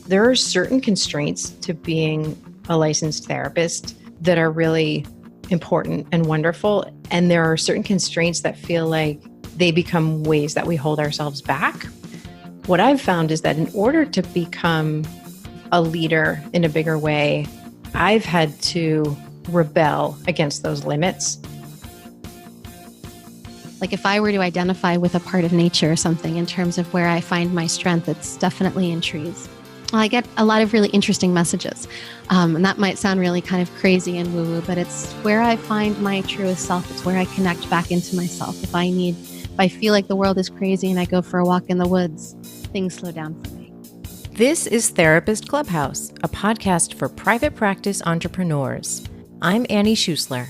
There are certain constraints to being a licensed therapist that are really important and wonderful. And there are certain constraints that feel like they become ways that we hold ourselves back. What I've found is that in order to become a leader in a bigger way, I've had to rebel against those limits. Like if I were to identify with a part of nature or something in terms of where I find my strength, it's definitely in trees. I get a lot of really interesting messages. And that might sound really kind of crazy and woo-woo, but it's where I find my truest self. It's where I connect back into myself. If I feel like the world is crazy and I go for a walk in the woods, things slow down for me. This is Therapist Clubhouse, a podcast for private practice entrepreneurs. I'm Annie Schusler.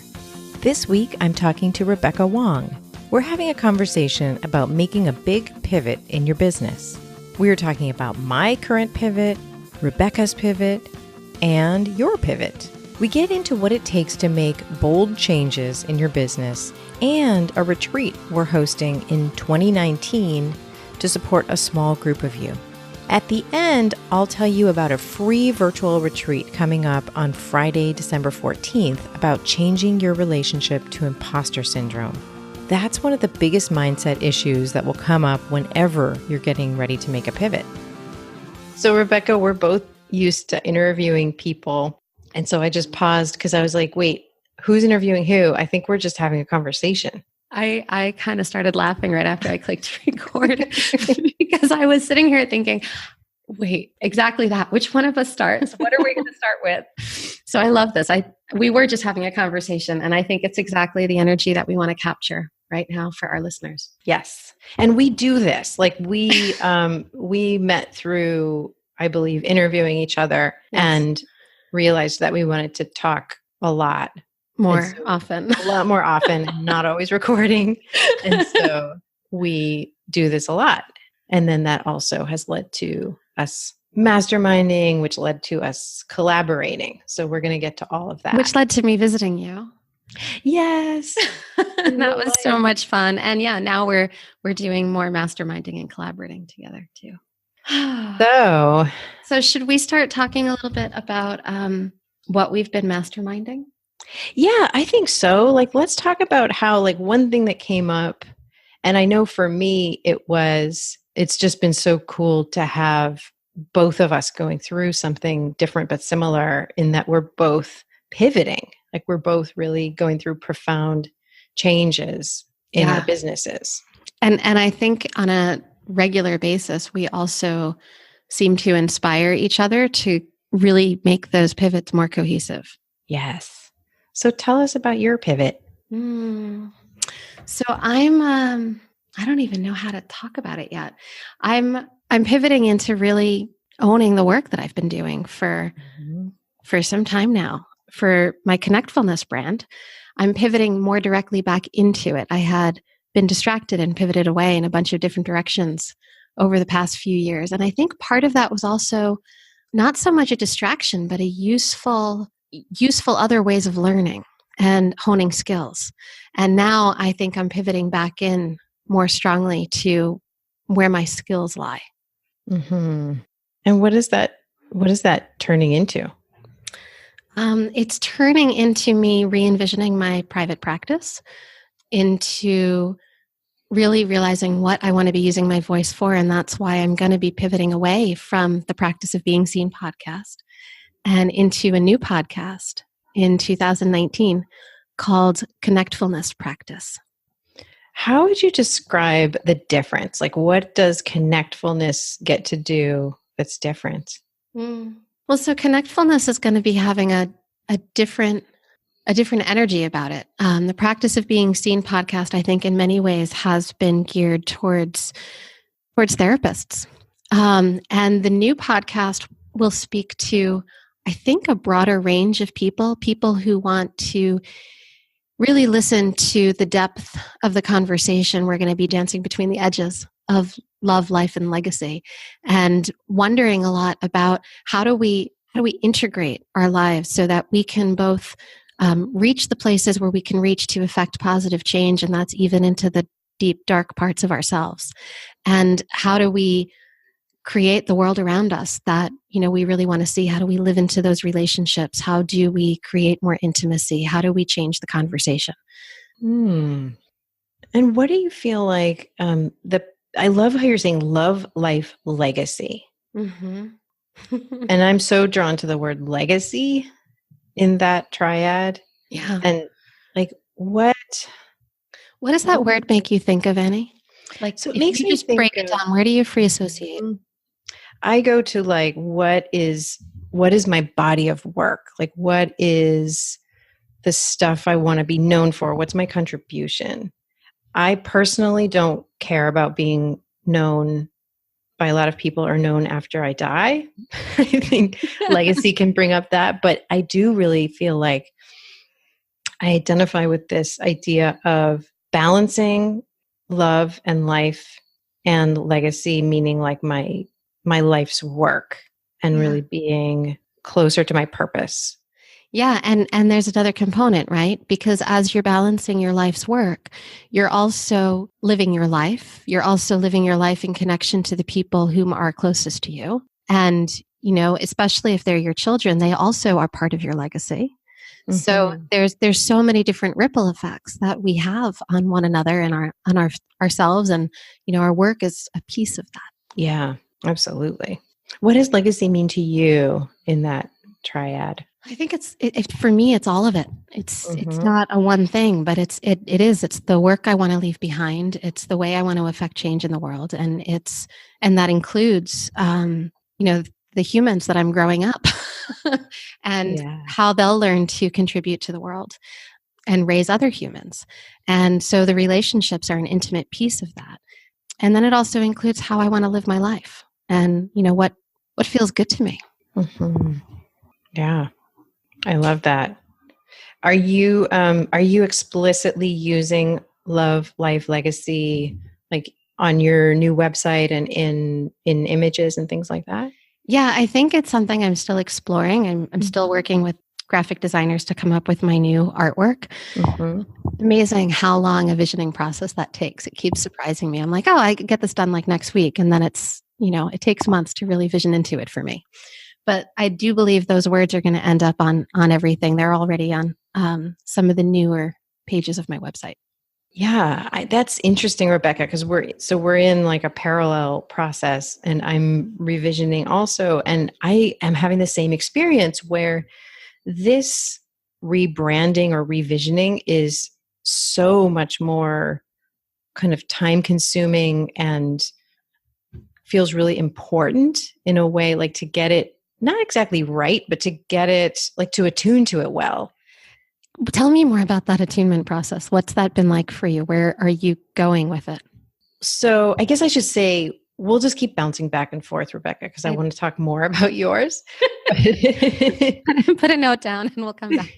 This week, I'm talking to Rebecca Wong. We're having a conversation about making a big pivot in your business. We're talking about my current pivot, Rebecca's pivot, and your pivot. We get into what it takes to make bold changes in your business and a retreat we're hosting in 2019 to support a small group of you. At the end, I'll tell you about a free virtual retreat coming up on Friday, December 14th about changing your relationship to imposter syndrome. That's one of the biggest mindset issues that will come up whenever you're getting ready to make a pivot. So Rebecca, we're both used to interviewing people. And so I just paused because I was like, wait, who's interviewing who? I think we're just having a conversation. I kind of started laughing right after I clicked record because I was sitting here thinking, wait, exactly that. Which one of us starts? What are we going to start with? So I love this. We were just having a conversation, and I think it's exactly the energy that we want to capture right now for our listeners. Yes. And we do this. Like we met through, I believe, interviewing each other and realized that we wanted to talk a lot. More often. A lot more often, and not always recording. And so we do this a lot. And then that also has led to us masterminding, which led to us collaborating. So we're going to get to all of that. Which led to me visiting you. Yes. That was so much fun. And yeah, now we're doing more masterminding and collaborating together too. So should we start talking a little bit about what we've been masterminding? Yeah, I think so. Like, let's talk about how, like, one thing that came up, and I know for me, it's just been so cool to have both of us going through something different but similar in that we're both pivoting. Like, we're both really going through profound changes in our businesses. And I think on a regular basis, we also seem to inspire each other to really make those pivots more cohesive. Yes. So tell us about your pivot. So I don't even know how to talk about it yet. I'm pivoting into really owning the work that I've been doing for some time now. For my Connectfulness brand, I'm pivoting more directly back into it. I had been distracted and pivoted away in a bunch of different directions over the past few years. And I think part of that was also not so much a distraction, but a useful other ways of learning and honing skills. And now I think I'm pivoting back in more strongly to where my skills lie. Mm-hmm. And what is that turning into? It's turning into me re-envisioning my private practice, into really realizing what I want to be using my voice for. And that's why I'm going to be pivoting away from the Practice of Being Seen podcast and into a new podcast in 2019 called Connectfulness Practice. How would you describe the difference? Like, what does connectfulness get to do that's different? Well, so Connectfulness is going to be having a different energy about it. The Practice of Being Seen podcast, I think in many ways has been geared towards therapists. And the new podcast will speak to, I think, a broader range of people who want to really listen to the depth of the conversation. We're going to be dancing between the edges of love, life, and legacy, and wondering a lot about how do we integrate our lives so that we can both reach the places where we can reach to affect positive change, and that's even into the deep, dark parts of ourselves. And how do we create the world around us that, we really want to see? How do we live into those relationships? How do we create more intimacy? How do we change the conversation? And what do you feel like I love how you're saying love, life, legacy. Mm-hmm. And I'm so drawn to the word legacy in that triad. Yeah. And like, what does that word make you think of, Annie? Like, so it if makes you me just think break it down, where do you free associate? I go to like, what is my body of work? Like, what is the stuff I want to be known for? What's my contribution? I personally don't care about being known by a lot of people or known after I die. I think legacy can bring up that, but I do really feel like I identify with this idea of balancing love and life and legacy, meaning like my life's work and really being closer to my purpose. Yeah. And there's another component, right? Because as you're balancing your life's work, you're also living your life. You're also living your life in connection to the people whom are closest to you. And, especially if they're your children, they also are part of your legacy. Mm-hmm. So there's so many different ripple effects that we have on one another and on ourselves. And, our work is a piece of that. Yeah, absolutely. What does legacy mean to you in that triad? I think for me, it's all of it. It's not a one thing, but it's the work I want to leave behind. It's the way I want to affect change in the world. And that includes, the humans that I'm growing up and how they'll learn to contribute to the world and raise other humans. And so the relationships are an intimate piece of that. And then it also includes how I want to live my life and, what feels good to me. Mm-hmm. Yeah. I love that. Are you explicitly using love, life, legacy, like on your new website and in images and things like that? Yeah, I think it's something I'm still exploring. I'm still working with graphic designers to come up with my new artwork. Mm-hmm. Amazing how long a visioning process that takes. It keeps surprising me. I'm like, oh, I could get this done like next week. And then it's, it takes months to really vision into it for me. But I do believe those words are going to end up on everything. They're already on some of the newer pages of my website. Yeah, that's interesting, Rebecca, because we're in like a parallel process, and I'm revisioning also, and I am having the same experience where this rebranding or revisioning is so much more kind of time consuming and feels really important in a way, like to get it not exactly right, but to get it like to attune to it well. Tell me more about that attunement process. What's that been like for you? Where are you going with it? So I guess I should say, we'll just keep bouncing back and forth, Rebecca, because I want to talk more about yours. Put a note down and we'll come back.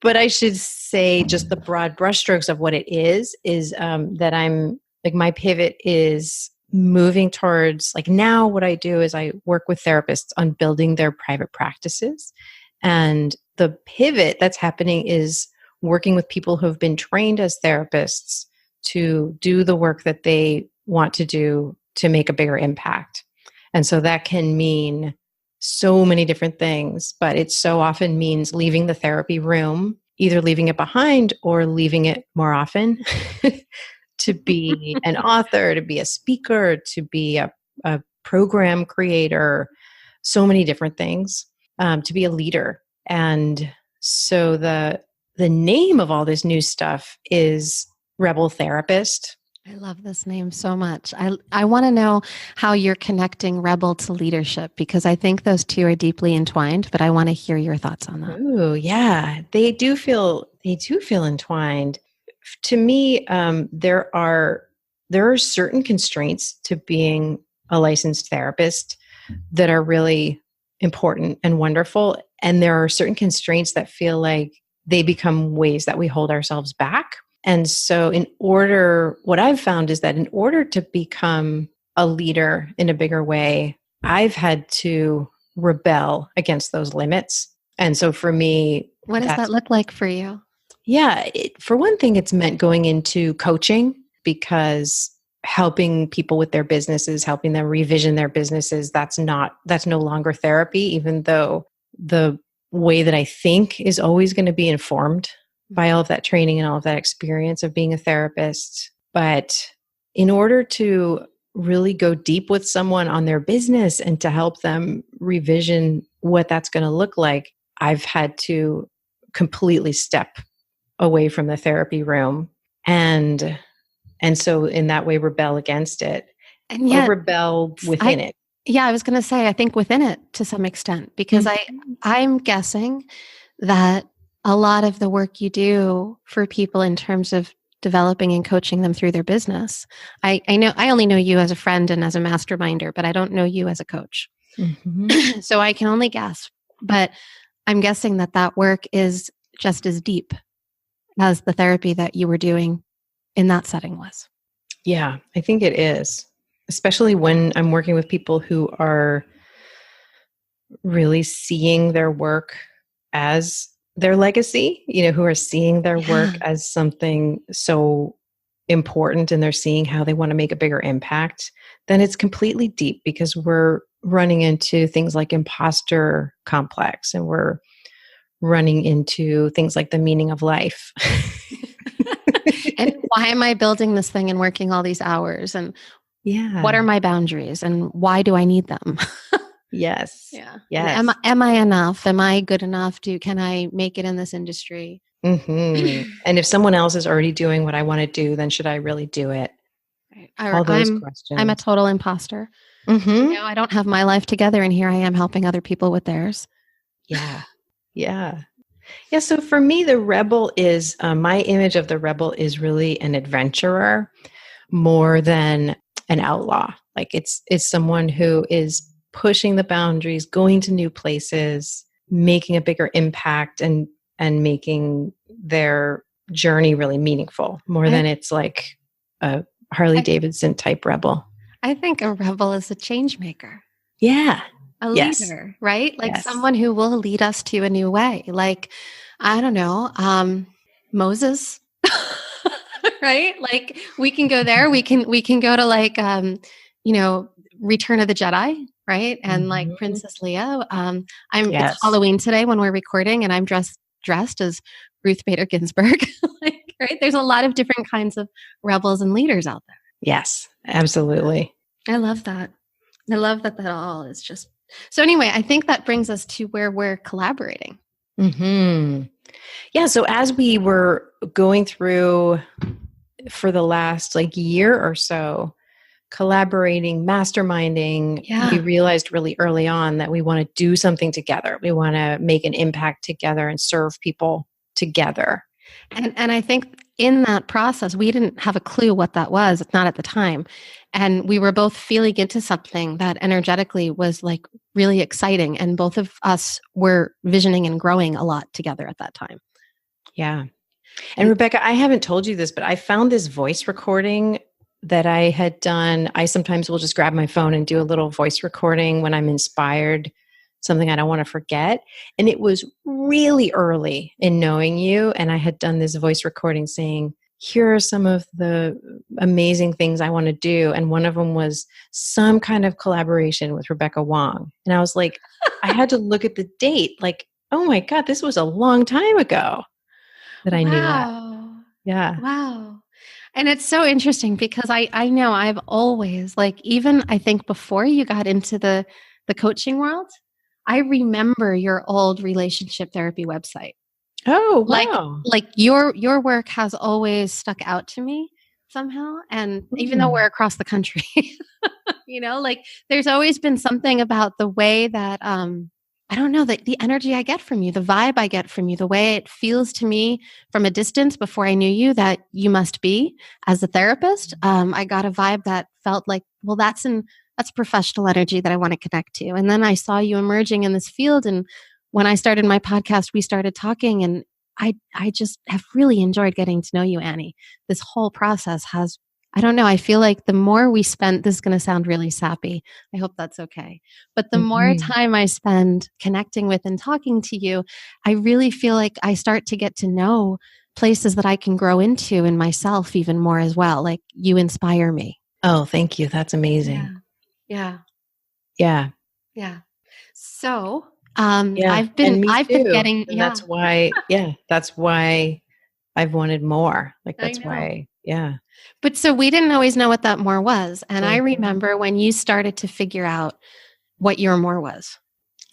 But I should say just the broad brushstrokes of what it is that I'm like, my pivot is moving towards, like, now what I do is I work with therapists on building their private practices. And the pivot that's happening is working with people who have been trained as therapists to do the work that they want to do to make a bigger impact. And so that can mean so many different things, but it so often means leaving the therapy room, either leaving it behind or leaving it more often to be an author, to be a speaker, to be a program creator, so many different things, to be a leader. And so the name of all this new stuff is Rebel Therapist. I love this name so much. I want to know how you're connecting rebel to leadership, because I think those two are deeply entwined, but I want to hear your thoughts on that. Ooh, yeah. They do feel entwined. To me, there are certain constraints to being a licensed therapist that are really important and wonderful. And there are certain constraints that feel like they become ways that we hold ourselves back. And so what I've found is that in order to become a leader in a bigger way, I've had to rebel against those limits. And so for me, what does that look like for you? Yeah. For one thing, it's meant going into coaching, because helping people with their businesses, helping them revision their businesses, that's no longer therapy, even though the way that I think is always going to be informed by all of that training and all of that experience of being a therapist. But in order to really go deep with someone on their business and to help them revision what that's going to look like, I've had to completely step away from the therapy room and so in that way rebel against it, and yet, or rebel within it. Yeah, I was going to say, I think within it to some extent, because I'm guessing that a lot of the work you do for people in terms of developing and coaching them through their business. I only know you as a friend and as a masterminder, but I don't know you as a coach. Mm-hmm. So I can only guess, but I'm guessing that work is just as deep as the therapy that you were doing in that setting was. Yeah, I think it is, especially when I'm working with people who are really seeing their work as their legacy, who are seeing their work as something so important, and they're seeing how they want to make a bigger impact. Then it's completely deep, because we're running into things like imposter complex, and we're running into things like the meaning of life. And why am I building this thing and working all these hours? And what are my boundaries? And why do I need them? Yes. Yeah. Yes. Am I enough? Am I good enough? Can I make it in this industry? Mm-hmm. And if someone else is already doing what I want to do, then should I really do it? Right. All those questions. I'm a total imposter. Mm-hmm. I don't have my life together, and here I am helping other people with theirs. Yeah. Yeah. Yeah. So for me, the rebel is, my image of the rebel is really an adventurer more than an outlaw. Like it's someone who is pushing the boundaries, going to new places, making a bigger impact, and making their journey really meaningful, more than it's like a Harley Davidson type rebel. I think a rebel is a change maker. Yeah. A leader, right? Like someone who will lead us to a new way. Like, I don't know, Moses, right? Like we can go there. We can go to like, Return of the Jedi, right? And like Princess Leia. It's Halloween today when we're recording, and I'm dressed as Ruth Bader Ginsburg. Right? There's a lot of different kinds of rebels and leaders out there. Yes, absolutely. I love that. I love that all is just. So anyway, I think that brings us to where we're collaborating. Mm-hmm. Yeah. So as we were going through for the last year or so, collaborating, masterminding, we realized really early on that we want to do something together. We want to make an impact together and serve people together. And I think in that process, we didn't have a clue what that was, not at the time. And we were both feeling into something that energetically was like really exciting. And both of us were visioning and growing a lot together at that time. Yeah. And Rebecca, I haven't told you this, but I found this voice recording that I had done. I sometimes will just grab my phone and do a little voice recording when I'm inspired, something I don't want to forget. And it was really early in knowing you. And I had done this voice recording saying, here are some of the amazing things I want to do. And one of them was some kind of collaboration with Rebecca Wong. And I was like, I had to look at the date, like, oh my God, this was a long time ago that I knew that. Yeah. Wow. And it's so interesting because I know I've always, even I think before you got into the coaching world, I remember your old relationship therapy website. Oh, wow. Like your work has always stuck out to me somehow. And even though we're across the country, there's always been something about the way that, I don't know, the energy I get from you, the vibe I get from you, the way it feels to me from a distance before I knew you that you must be as a therapist. I got a vibe that felt like, well, that's professional energy that I want to connect to. And then I saw you emerging in this field. And when I started my podcast, we started talking, and I just have really enjoyed getting to know you, Annie. This whole process has, I don't know, I feel like the more we spend, this is going to sound really sappy. I hope that's okay. But the more time I spend connecting with and talking to you, I really feel like I start to get to know places that I can grow into in myself even more as well. Like you inspire me. Oh, thank you. That's amazing. Yeah. Yeah. Yeah. So, Yeah. I've been getting, And that's why I've wanted more. Like, I that's know. why, yeah. But so we didn't always know what that more was. And I Mhm. remember when you started to figure out what your more was.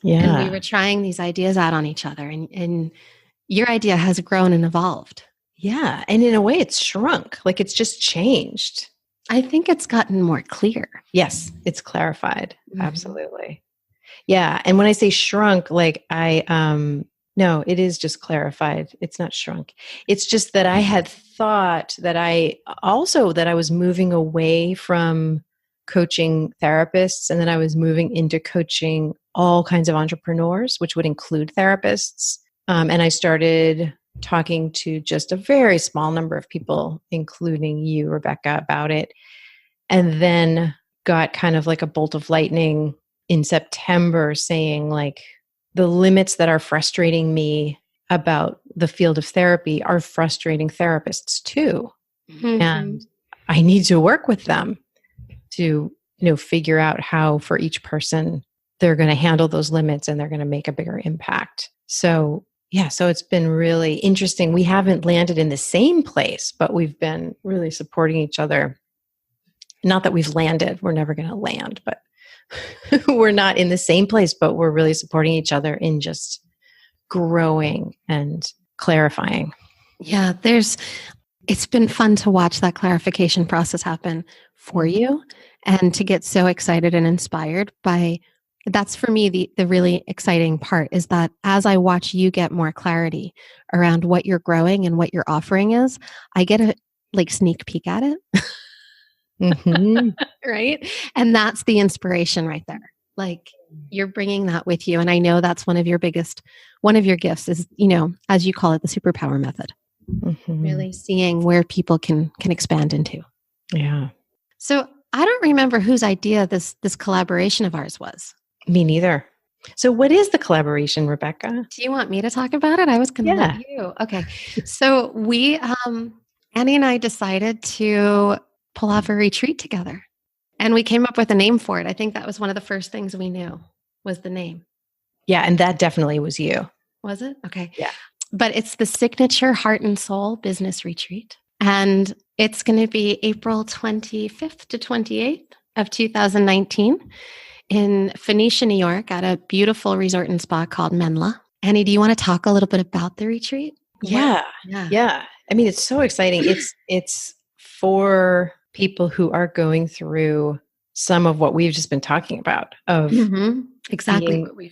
And we Yeah. were trying these ideas out on each other. And your idea has grown and evolved. Yeah. And in a way, it's shrunk. Like, it's just changed. I think it's gotten more clear. Yes. It's clarified. Mhm. Absolutely. Yeah. And when I say shrunk, like no, it is just clarified. It's not shrunk. It's just that I had thought that I was moving away from coaching therapists and then I was moving into coaching all kinds of entrepreneurs, which would include therapists. And I started talking to just a very small number of people, including you, Rebecca, about it. And then got kind of like a bolt of lightning in September saying, like, the limits that are frustrating me about the field of therapy are frustrating therapists too. Mhm. And I need to work with them to, figure out how for each person they're going to handle those limits and they're going to make a bigger impact. So, yeah, so it's been really interesting. We haven't landed in the same place, but we've been really supporting each other. Not that we've landed, we're never going to land, but we're not in the same place, but we're really supporting each other in just growing and clarifying. Yeah, it's been fun to watch that clarification process happen for you and to get so excited and inspired by that's for me the really exciting part is that as I watch you get more clarity around what you're growing and what your offering is, I get a sneak peek at it. Mm-hmm. Right? And that's the inspiration right there. Like you're bringing that with you. And I know that's one of your gifts is, as you call it, the superpower method. Mm-hmm. Really seeing where people can expand into. Yeah. So I don't remember whose idea this collaboration of ours was. Me neither. So what is the collaboration, Rebecca? Do you want me to talk about it? I was going to let you. Okay. So we, Annie and I decided to pull off a retreat together. And we came up with a name for it. I think that was one of the first things we knew was the name. Yeah. And that definitely was you. Was it? Okay. Yeah. But it's the Signature Heart and Soul Business Retreat. And it's going to be April 25th to 28th of 2019 in Phoenicia, New York at a beautiful resort and spa called Menla. Annie, do you want to talk a little bit about the retreat? Yeah. I mean, it's so exciting. It's for people who are going through some of what we've just been talking about of exactly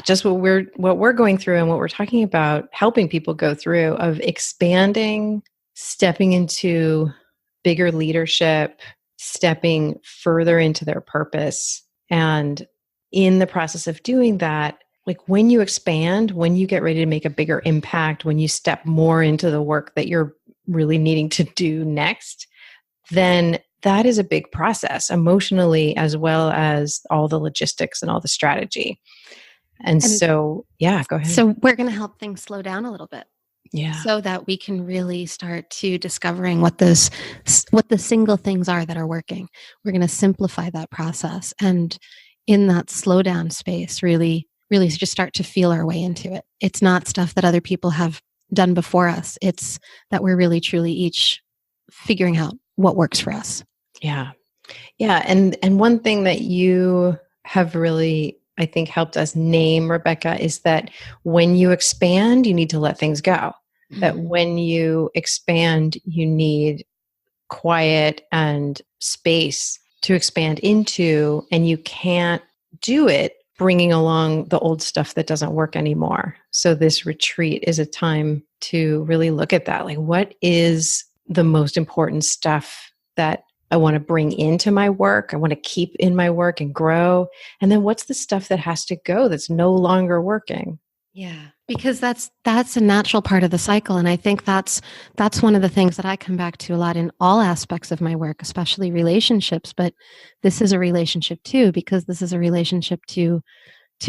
just what we're going through and what we're talking about helping people go through of expanding, stepping into bigger leadership, stepping further into their purpose. And in the process of doing that, like when you expand, when you get ready to make a bigger impact, when you step more into the work that you're really needing to do next, then that is a big process emotionally, as well as all the logistics and all the strategy. And so, yeah, go ahead. So we're going to help things slow down a little bit. Yeah. So that we can really start to discovering what the single things are that are working. We're going to simplify that process. And in that slowdown space, really just start to feel our way into it. It's not stuff that other people have done before us. It's that we're really, truly each figuring out what works for us. Yeah. Yeah. And one thing that you have really, I think, helped us name, Rebecca, is that when you expand, you need to let things go. That when you expand, you need quiet and space to expand into, and you can't do it bringing along the old stuff that doesn't work anymore. So this retreat is a time to really look at that. Like, what is the most important stuff that I want to bring into my work? I want to keep in my work and grow. And then what's the stuff that has to go that's no longer working? Yeah, because that's a natural part of the cycle. And I think that's one of the things that I come back to a lot in all aspects of my work, especially relationships. But this is a relationship too, because this is a relationship to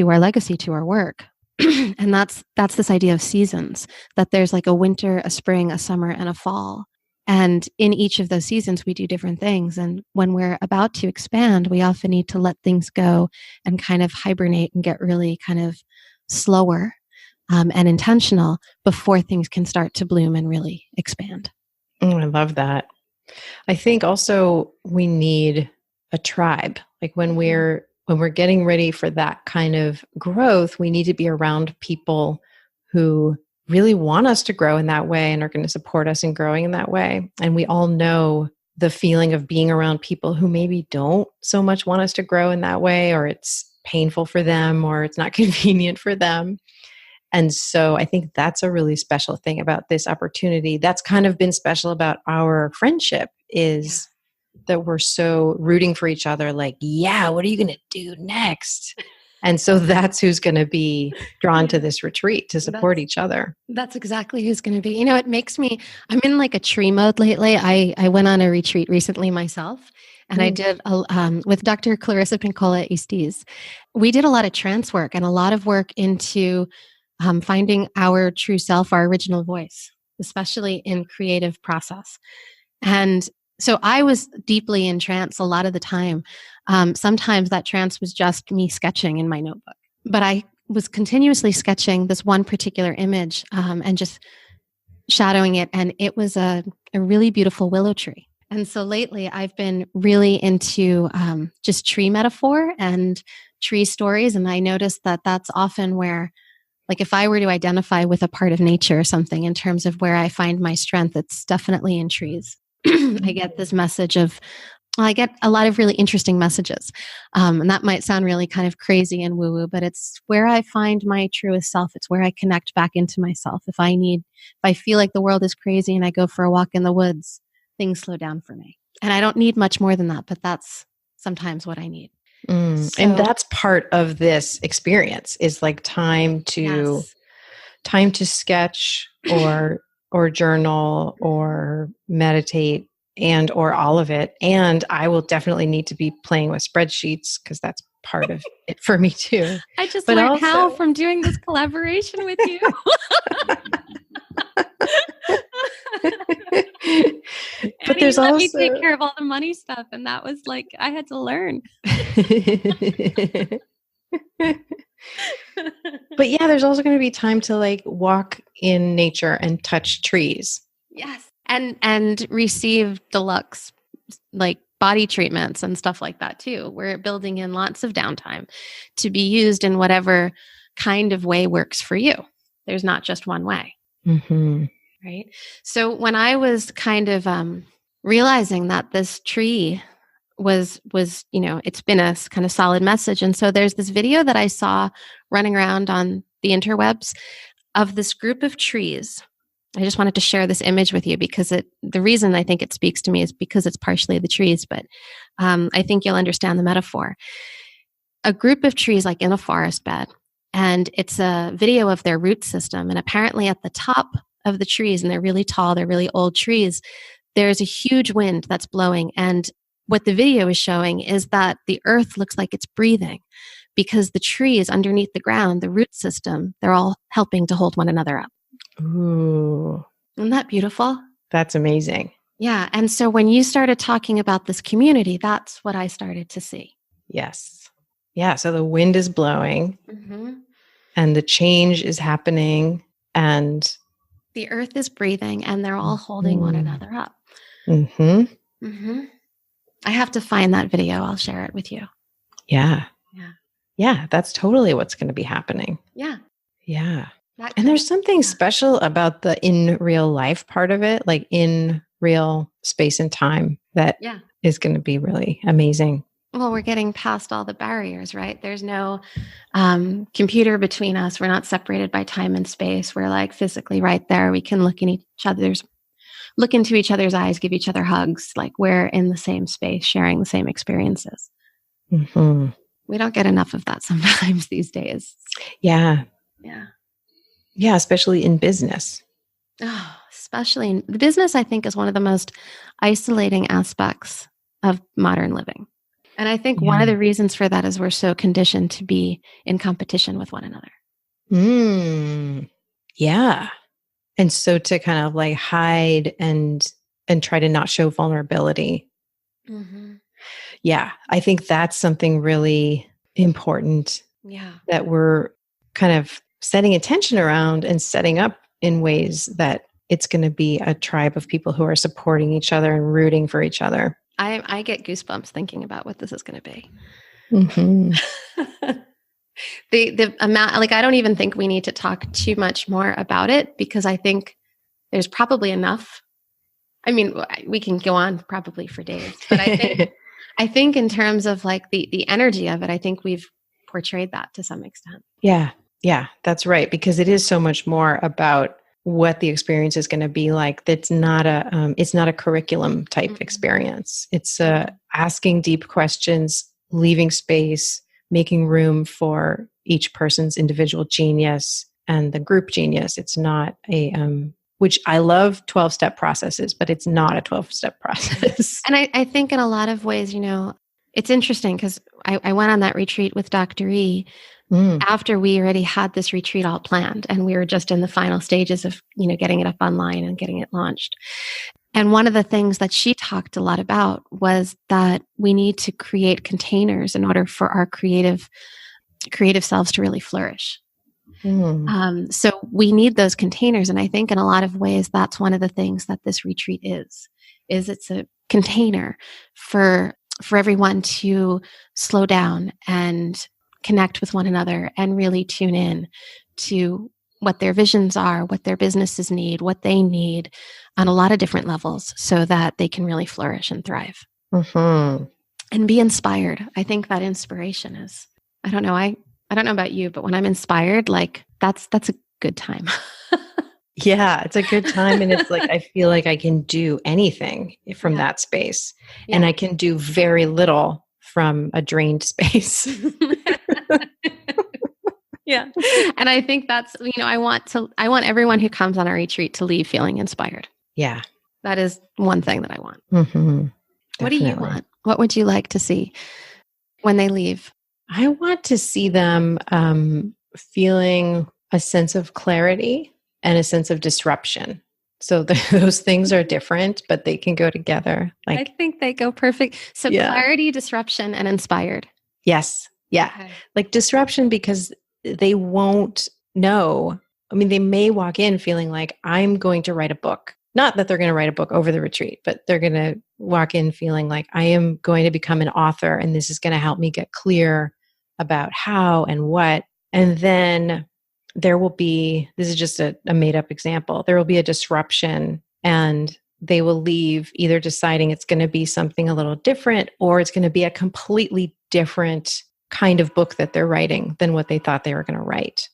our legacy, to our work. And that's this idea of seasons, that there's like a winter, a spring, a summer, and a fall. And in each of those seasons, we do different things. And when we're about to expand, we often need to let things go and kind of hibernate and get really kind of slower and intentional before things can start to bloom and really expand. Oh, I love that. I think also we need a tribe. Like when we're getting ready for that kind of growth, we need to be around people who really want us to grow in that way and are going to support us in growing in that way. And we all know the feeling of being around people who maybe don't so much want us to grow in that way, or it's painful for them, or it's not convenient for them. And so I think that's a really special thing about this opportunity. That's kind of been special about our friendship is that we're so rooting for each other. Like, yeah, what are you going to do next? And so that's who's going to be drawn to this retreat to support each other. That's exactly who's going to be. It makes me, I'm in like a tree mode lately. I went on a retreat recently myself. And I did with Dr. Clarissa Pincola Estes. We did a lot of trance work and a lot of work into finding our true self, our original voice, especially in creative process. And so I was deeply in trance a lot of the time. Sometimes that trance was just me sketching in my notebook, but I was continuously sketching this one particular image and just shadowing it. And it was a really beautiful willow tree. And so lately I've been really into just tree metaphor and tree stories. And I noticed that that's often where, like if I were to identify with a part of nature or something in terms of where I find my strength, it's definitely in trees. I get this message of, I get a lot of really interesting messages. And that might sound really kind of crazy and woo-woo, but it's where I find my truest self. It's where I connect back into myself. If I feel like the world is crazy and I go for a walk in the woods, things slow down for me. And I don't need much more than that, but that's sometimes what I need. And that's part of this experience is like time to sketch or journal or meditate and or all of it. And I will definitely need to be playing with spreadsheets because that's part of it for me too. I just learned how from doing this collaboration with you. But there's also me take care of all the money stuff, and that was like I had to learn. But yeah, there's also going to be time to like walk in nature and touch trees. Yes, and receive deluxe like body treatments and stuff like that too. We're building in lots of downtime to be used in whatever kind of way works for you. There's not just one way. Mm-hmm. Right. So when I was kind of realizing that this tree was, it's been a kind of solid message. And so there's this video that I saw running around on the interwebs of this group of trees. I just wanted to share this image with you because the reason I think it speaks to me is because it's partially the trees, but I think you'll understand the metaphor. A group of trees like in a forest bed, and it's a video of their root system. And apparently at the top of the trees, and they're really tall, they're really old trees, there's a huge wind that's blowing. And what the video is showing is that the earth looks like it's breathing because the trees underneath the ground, the root system, they're all helping to hold one another up. Ooh. Isn't that beautiful? That's amazing. Yeah. And so when you started talking about this community, that's what I started to see. Yes. Yeah. So the wind is blowing and the change is happening and the earth is breathing and they're all holding one another up. I have to find that video. I'll share it with you. Yeah. Yeah. That's totally what's going to be happening. Yeah. Yeah. And there's something special about the in real life part of it, like in real space and time that is going to be really amazing. Well, we're getting past all the barriers, right? There's no computer between us. We're not separated by time and space. We're like physically right there. We can look into each other's eyes, give each other hugs. Like we're in the same space, sharing the same experiences. We don't get enough of that sometimes these days. Yeah. Yeah. Yeah, especially in business. Oh, especially in business, I think is one of the most isolating aspects of modern living. And I think one of the reasons for that is we're so conditioned to be in competition with one another. Yeah. And so to kind of like hide and and try to not show vulnerability. Mm-hmm. Yeah, I think that's something really important that we're kind of setting attention around and setting up in ways that it's going to be a tribe of people who are supporting each other and rooting for each other. I get goosebumps thinking about what this is going to be. Mm-hmm. The amount, like, I don't even think we need to talk too much more about it, because I think there's probably enough. I mean, we can go on probably for days, but I think in terms of like the energy of it, I think we've portrayed that to some extent. Yeah, that's right. Because it is so much more about what the experience is going to be like. It's not a curriculum type experience. It's asking deep questions, leaving space, making room for each person's individual genius and the group genius. It's not which I love 12-step processes, but it's not a 12-step process. And I think in a lot of ways, it's interesting because I went on that retreat with Dr. E after we already had this retreat all planned, and we were just in the final stages of, getting it up online and getting it launched. And one of the things that she talked a lot about was that we need to create containers in order for our creative selves to really flourish. So we need those containers. And I think in a lot of ways, that's one of the things that this retreat is it's a container for everyone to slow down and connect with one another and really tune in to what their visions are, what their businesses need, what they need on a lot of different levels so that they can really flourish and thrive and be inspired. I think that inspiration is, I don't know about you, but when I'm inspired, like that's a good time. Yeah, it's a good time. And it's like, I feel like I can do anything from that space. Yeah. And I can do very little from a drained space. Yeah. And I think that's, I want everyone who comes on our retreat to leave feeling inspired. Yeah. That is one thing that I want. What do you want? What would you like to see when they leave? I want to see them feeling a sense of clarity and a sense of disruption. So those things are different, but they can go together. I think they go perfect. So clarity, disruption, and inspired. Yes. Yeah. Okay. Like disruption, because they won't know. I mean, they may walk in feeling like, I'm going to write a book. Not that they're going to write a book over the retreat, but they're going to walk in feeling like, I am going to become an author, and this is going to help me get clear about how and what. And then there will be, this is just a made up example, there will be a disruption, and they will leave either deciding it's going to be something a little different, or it's going to be a completely different kind of book that they're writing than what they thought they were going to write.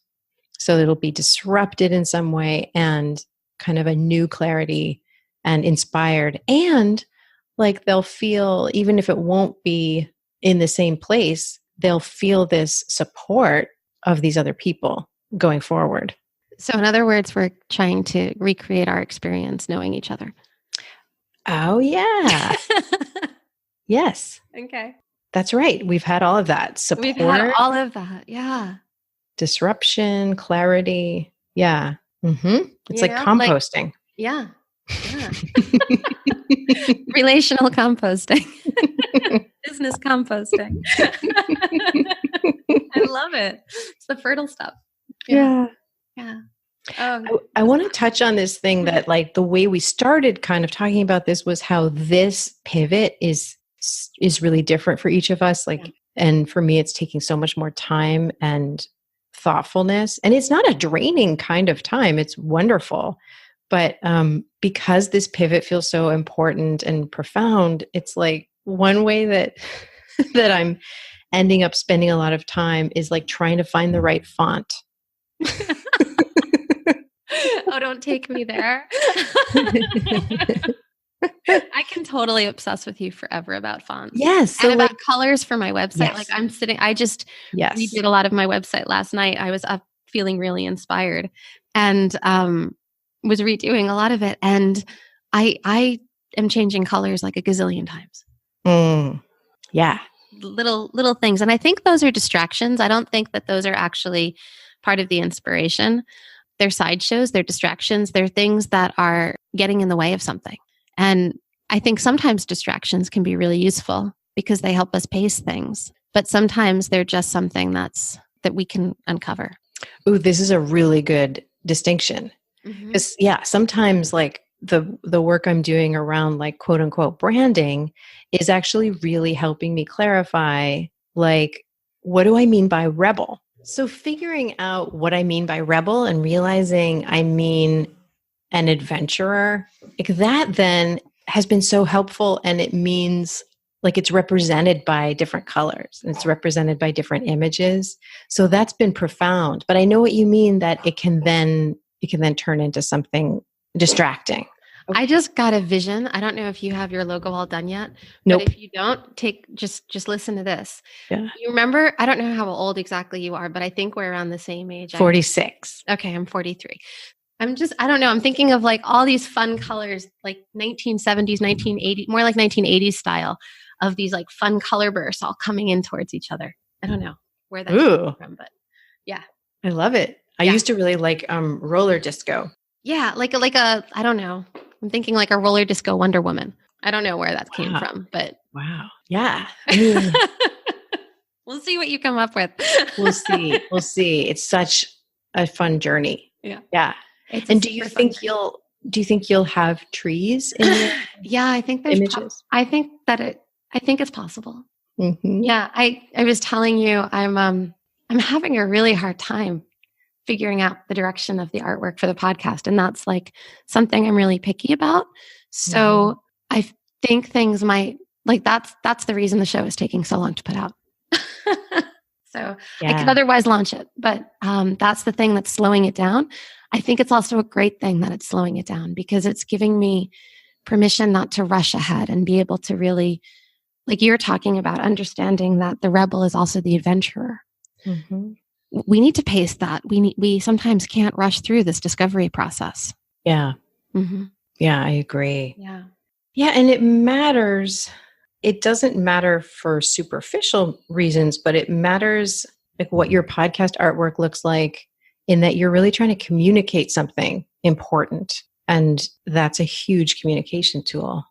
So it'll be disrupted in some way, and kind of a new clarity and inspired. And like they'll feel, even if it won't be in the same place, they'll feel this support of these other people going forward. So in other words, we're trying to recreate our experience knowing each other. Oh, yeah. Yes. Okay. That's right. We've had all of that. Support. We've had all of that. Yeah. Disruption, clarity. Yeah. It's like composting. Yeah. Relational composting. Business composting. I love it. It's the fertile stuff. Yeah. I want to touch on this thing that, like, the way we started kind of talking about this was how this pivot is really different for each of us. Like, and for me, it's taking so much more time and thoughtfulness, and it's not a draining kind of time. It's wonderful. But because this pivot feels so important and profound, it's like one way that I'm ending up spending a lot of time is like trying to find the right font. Oh, don't take me there. I can totally obsess with you forever about fonts. Yes. So and about colors for my website. Yes. Like I just redid a lot of my website last night. I was up feeling really inspired and was redoing a lot of it. And I am changing colors like a gazillion times. Yeah. Little things. And I think those are distractions. I don't think that those are actually part of the inspiration. They're sideshows, they're distractions, they're things that are getting in the way of something. And I think sometimes distractions can be really useful because they help us pace things. But sometimes they're just something that we can uncover. Ooh, this is a really good distinction. Because sometimes like the work I'm doing around like quote unquote branding is actually really helping me clarify like, what do I mean by rebel? So figuring out what I mean by rebel and realizing I mean an adventurer, like that then has been so helpful. And it means like it's represented by different colors and it's represented by different images. So that's been profound. But I know what you mean, that it can then turn into something distracting. I just got a vision. I don't know if you have your logo all done yet. Nope. But if you don't, just listen to this. Yeah. You remember, I don't know how old exactly you are, but I think we're around the same age. 46. Okay, I'm 43. I don't know. I'm thinking of like all these fun colors, like 1970s, 1980s, more like 1980s style of these like fun color bursts all coming in towards each other. I don't know where that came from, but yeah. I love it. I used to really like roller disco. Yeah, like a I don't know. I'm thinking like a roller disco Wonder Woman. I don't know where that came from, but wow. Yeah. I mean, we'll see what you come up with. We'll see. It's such a fun journey. Yeah. Yeah. And do you think you'll have trees in your yeah, I think there's images? I think it's possible. Mm-hmm. Yeah, I was telling you I'm having a really hard time figuring out the direction of the artwork for the podcast. And that's like something I'm really picky about. So I think things might like that's the reason the show is taking so long to put out. So I could otherwise launch it, but that's the thing that's slowing it down. I think it's also a great thing that it's slowing it down because it's giving me permission not to rush ahead and be able to really, like you're talking about, understanding that the rebel is also the adventurer. Mm-hmm. We need to pace that. We sometimes can't rush through this discovery process. Yeah. Mm-hmm. Yeah, I agree. Yeah. Yeah. And it matters. It doesn't matter for superficial reasons, but it matters like what your podcast artwork looks like in that you're really trying to communicate something important. And that's a huge communication tool.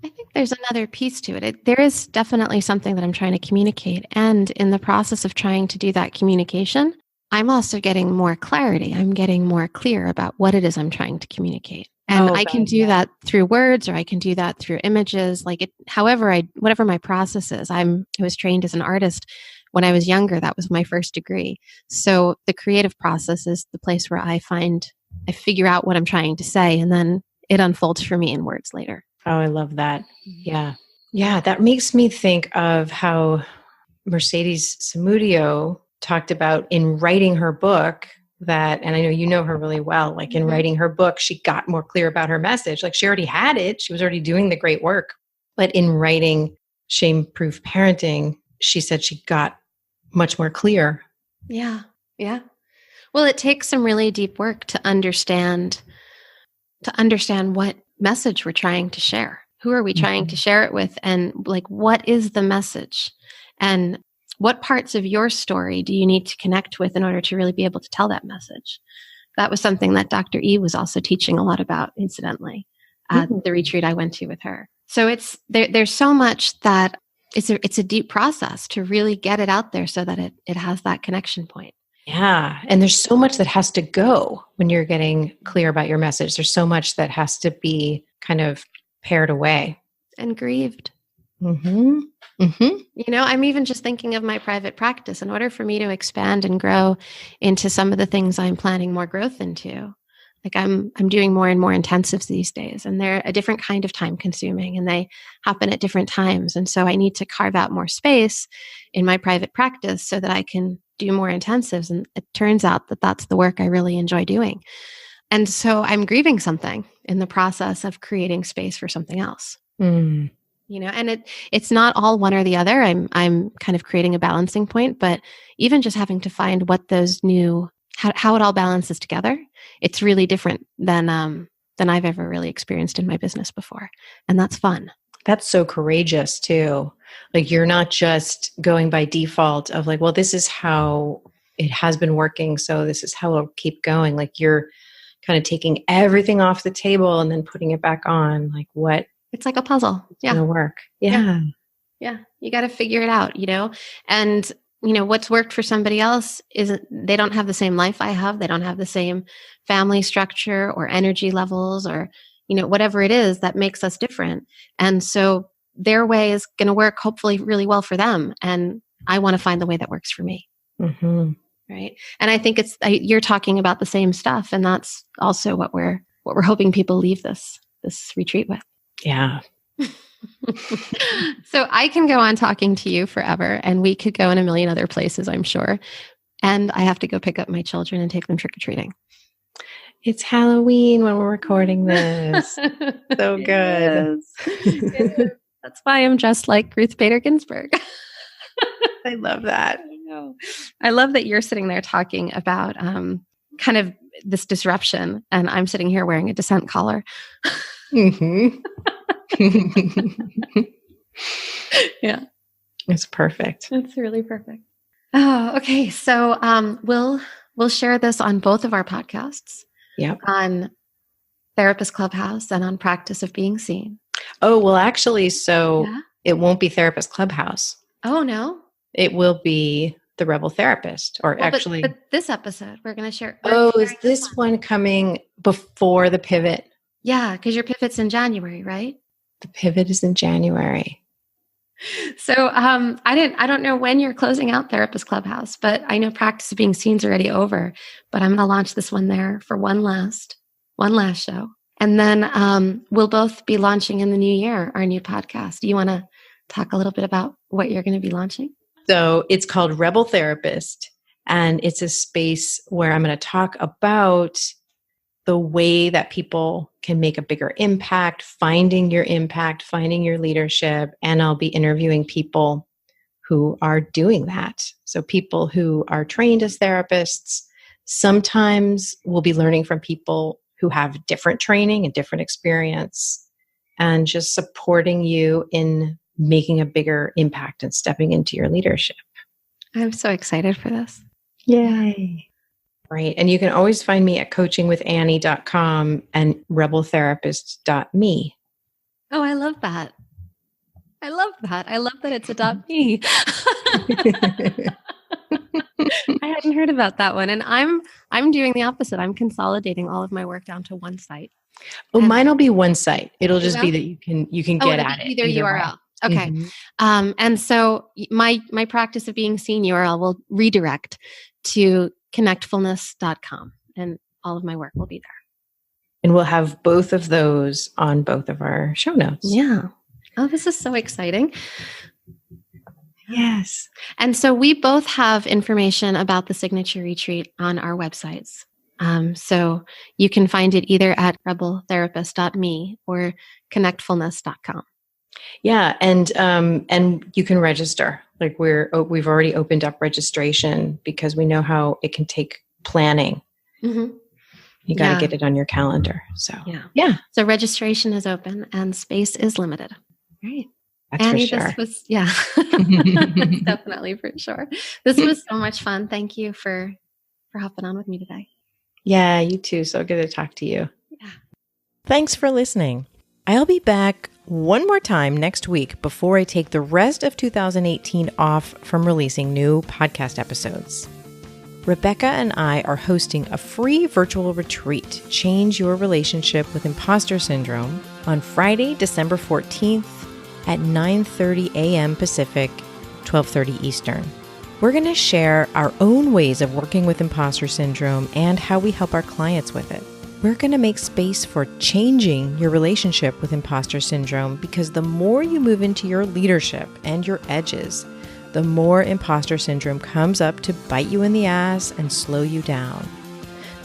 I think there's another piece to it. There is definitely something that I'm trying to communicate. And in the process of trying to do that communication, I'm also getting more clarity. I'm getting more clear about what it is I'm trying to communicate. And I can do that through words, or I can do that through images, like it, whatever my process is. I was trained as an artist when I was younger. That was my first degree. So the creative process is the place where I figure out what I'm trying to say, and then it unfolds for me in words later. Oh, I love that. Yeah. Yeah. That makes me think of how Mercedes Samudio talked about in writing her book that, and I know you know her really well, like in writing her book, she got more clear about her message. Like she already had it. She was already doing the great work. But in writing Shame-Proof Parenting, she said she got much more clear. Yeah. Yeah. Well, it takes some really deep work to understand what message we're trying to share. Who are we trying to share it with? And like, what is the message? And what parts of your story do you need to connect with in order to really be able to tell that message? That was something that Dr. E was also teaching a lot about, incidentally, at the retreat I went to with her. So there's so much that it's a deep process to really get it out there so that it has that connection point. Yeah. And there's so much that has to go when you're getting clear about your message. There's so much that has to be kind of pared away. And grieved. Mm-hmm. Mm-hmm. You know, I'm even just thinking of my private practice. In order for me to expand and grow into some of the things I'm planning more growth into, like I'm doing more and more intensives these days, and they're a different kind of time consuming, and they happen at different times. And so I need to carve out more space in my private practice so that I can do more intensives. And it turns out that that's the work I really enjoy doing. And so I'm grieving something in the process of creating space for something else. Mm. You know, and it's not all one or the other. I'm kind of creating a balancing point, but even just having to find what those new, how it all balances together, it's really different than I've ever really experienced in my business before. And that's fun. That's so courageous too. Like you're not just going by default of like, well, this is how it has been working, so this is how it'll keep going. Like you're kind of taking everything off the table and then putting it back on. Like what? It's like a puzzle. It's going to work. Yeah. Yeah. You got to figure it out, and what's worked for somebody else isn't, they don't have the same life I have. They don't have the same family structure or energy levels or, whatever it is that makes us different. And so their way is going to work hopefully really well for them. And I want to find the way that works for me. Mm-hmm. Right. And I think you're talking about the same stuff. And that's also what we're hoping people leave this retreat with. Yeah. So I can go on talking to you forever, and we could go in a million other places, I'm sure. And I have to go pick up my children and take them trick-or-treating. It's Halloween when we're recording this. So good. It is. That's why I'm dressed like Ruth Bader Ginsburg. I love that. I know. I love that you're sitting there talking about kind of this disruption, and I'm sitting here wearing a dissent collar. Mm-hmm. Yeah. It's perfect. It's really perfect. Oh, okay. So we'll share this on both of our podcasts. Yep. On Therapist Clubhouse and on Practice of Being Seen. Oh, well, actually, It won't be Therapist Clubhouse. Oh, no. It will be the Rebel Therapist, or actually. But this episode, we're going to share. Is this one coming before the pivot? Yeah, because your pivot's in January, right? The pivot is in January. So I don't know when you're closing out Therapist Clubhouse, but I know Practice of Being Seen is already over. But I'm going to launch this one there for one last show, and then we'll both be launching in the new year our new podcast. Do you want to talk a little bit about what you're going to be launching? So it's called Rebel Therapist, and it's a space where I'm going to talk about the way that people can make a bigger impact, finding your leadership. And I'll be interviewing people who are doing that. So people who are trained as therapists. Sometimes we'll be learning from people who have different training and different experience, and just supporting you in making a bigger impact and stepping into your leadership. I'm so excited for this. Yay. Right. And you can always find me at coachingwithannie.com and rebeltherapist.me. Oh, I love that. I love that it's a .me. I hadn't heard about that one. And I'm doing the opposite. I'm consolidating all of my work down to one site. Oh, mine will be one site. It'll just be that you can get at it. Either URL. Way. Okay. Mm-hmm. And so my Practice of Being Seen URL will redirect to connectfulness.com, and all of my work will be there. And we'll have both of those on both of our show notes. Yeah. Oh, this is so exciting. Yes. And so we both have information about the signature retreat on our websites. So you can find it either at rebeltherapist.me or connectfulness.com. Yeah, and you can register. Like we've already opened up registration because we know how it can take planning. Mm-hmm. You got to get it on your calendar. So yeah. So registration is open and space is limited. Right. That's Annie, for sure. This was That's definitely for sure. This was so much fun. Thank you for hopping on with me today. Yeah, you too. So good to talk to you. Yeah. Thanks for listening. I'll be back one more time next week before I take the rest of 2018 off from releasing new podcast episodes. Rebecca and I are hosting a free virtual retreat, Change Your Relationship with Imposter Syndrome, on Friday, December 14th at 9:30 a.m. Pacific, 12:30 Eastern. We're going to share our own ways of working with imposter syndrome and how we help our clients with it. We're going to make space for changing your relationship with imposter syndrome, because the more you move into your leadership and your edges, the more imposter syndrome comes up to bite you in the ass and slow you down.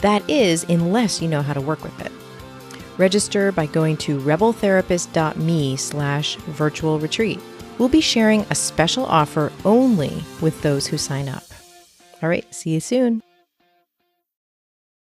That is, unless you know how to work with it. Register by going to rebeltherapist.me/virtual retreat. We'll be sharing a special offer only with those who sign up. All right, see you soon.